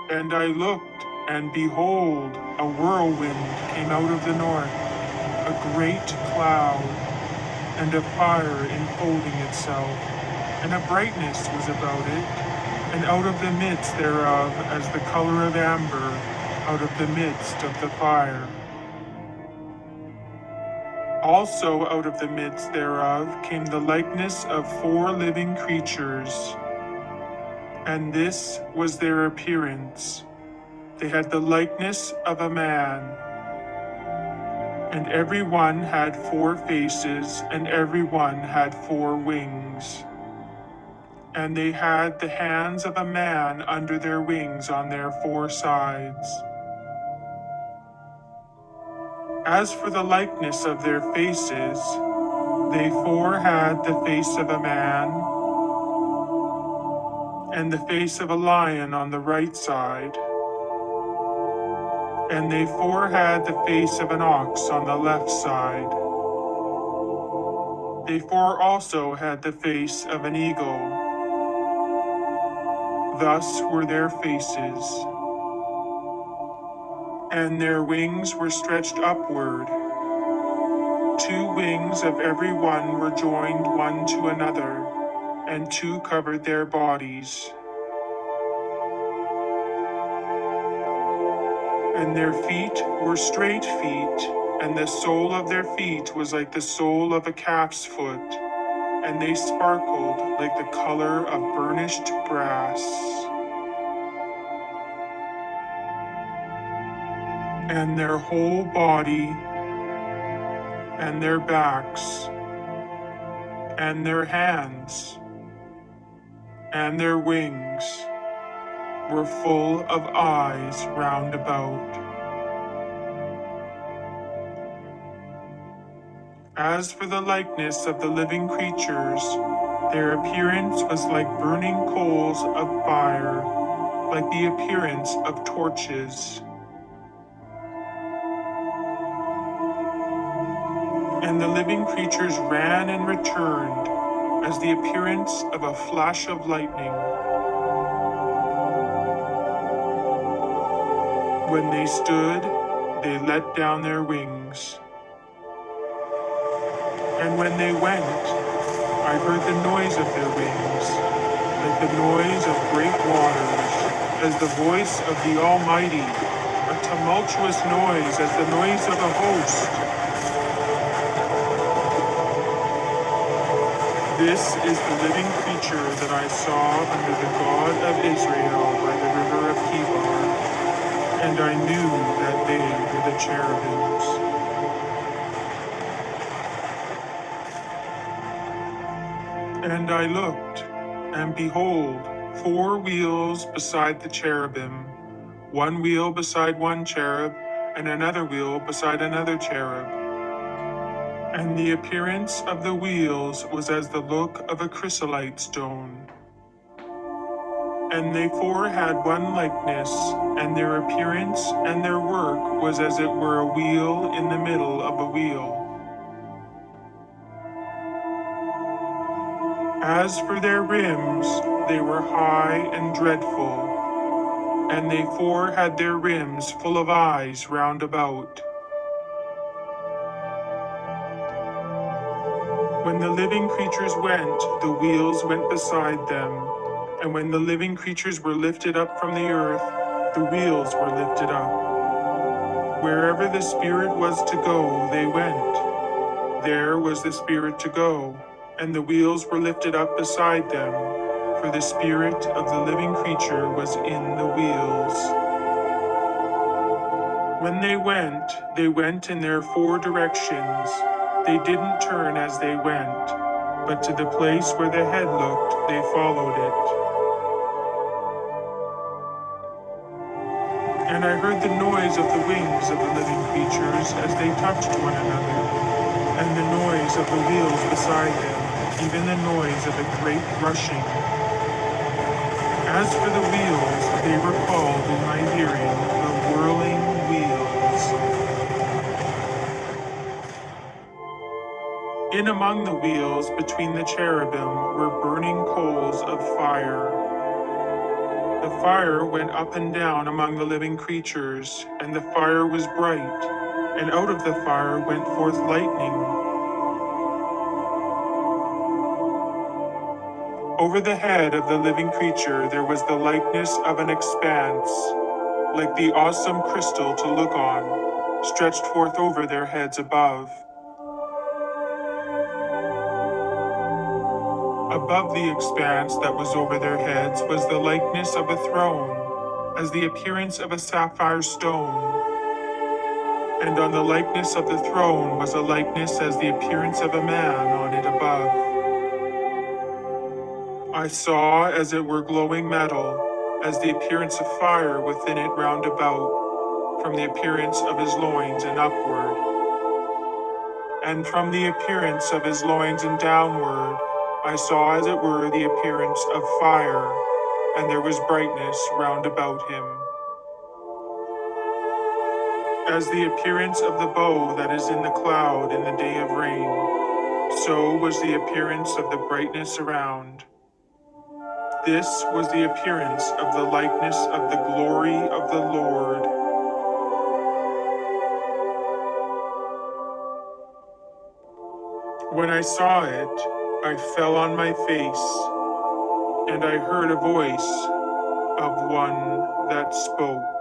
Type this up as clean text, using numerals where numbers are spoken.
And I looked, and behold, a whirlwind came out of the north, a great cloud, and a fire enfolding itself, and a brightness was about it, and out of the midst thereof, as the color of amber, out of the midst of the fire. Also out of the midst thereof came the likeness of 4 living creatures, and this was their appearance. They had the likeness of a man, and every one had 4 faces, and every one had 4 wings. And they had the hands of a man under their wings on their 4 sides. As for the likeness of their faces, they 4 had the face of a man, and the face of a lion on the right side, and they 4 had the face of an ox on the left side. They 4 also had the face of an eagle. Thus were their faces. And their wings were stretched upward. 2 wings of every one were joined one to another, and 2 covered their bodies. And their feet were straight feet, and the sole of their feet was like the sole of a calf's foot, and they sparkled like the color of burnished brass. And their whole body, and their backs, and their hands, and their wings were full of eyes round about. As for the likeness of the living creatures, their appearance was like burning coals of fire, like the appearance of torches. And the living creatures ran and returned as the appearance of a flash of lightning. When they stood, they let down their wings. And when they went, I heard the noise of their wings, like the noise of great waters, as the voice of the Almighty, a tumultuous noise as the noise of a host. This is the living creature that I saw under the God of Israel by the river of Kibar, and I knew that they were the cherubims. And I looked, and behold, 4 wheels beside the cherubim, 1 wheel beside one cherub, and another wheel beside another cherub. And the appearance of the wheels was as the look of a chrysolite stone. And they 4 had one likeness, and their appearance and their work was as it were a wheel in the middle of a wheel. As for their rims, they were high and dreadful, and they 4 had their rims full of eyes round about. When the living creatures went, the wheels went beside them, and when the living creatures were lifted up from the earth, the wheels were lifted up. Wherever the Spirit was to go, they went. There was the Spirit to go, and the wheels were lifted up beside them, for the Spirit of the living creature was in the wheels. When they went in their 4 directions. They didn't turn as they went, but to the place where the head looked, they followed it. And I heard the noise of the wings of the living creatures as they touched one another, and the noise of the wheels beside them, even the noise of a great rushing. As for the wheels, they were called in my hearing the whirling wheels. In among the wheels between the cherubim were burning coals of fire. The fire went up and down among the living creatures, and the fire was bright, and out of the fire went forth lightning. Over the head of the living creature there was the likeness of an expanse, like the awesome crystal to look on, stretched forth over their heads above. Above the expanse that was over their heads was the likeness of a throne, as the appearance of a sapphire stone. And on the likeness of the throne was a likeness as the appearance of a man on it above. I saw as it were glowing metal, as the appearance of fire within it round about, from the appearance of his loins and upward. And from the appearance of his loins and downward, I saw as it were the appearance of fire, and there was brightness round about him. As the appearance of the bow that is in the cloud in the day of rain, so was the appearance of the brightness around. This was the appearance of the likeness of the glory of the Lord. When I saw it, I fell on my face, and I heard a voice of one that spoke.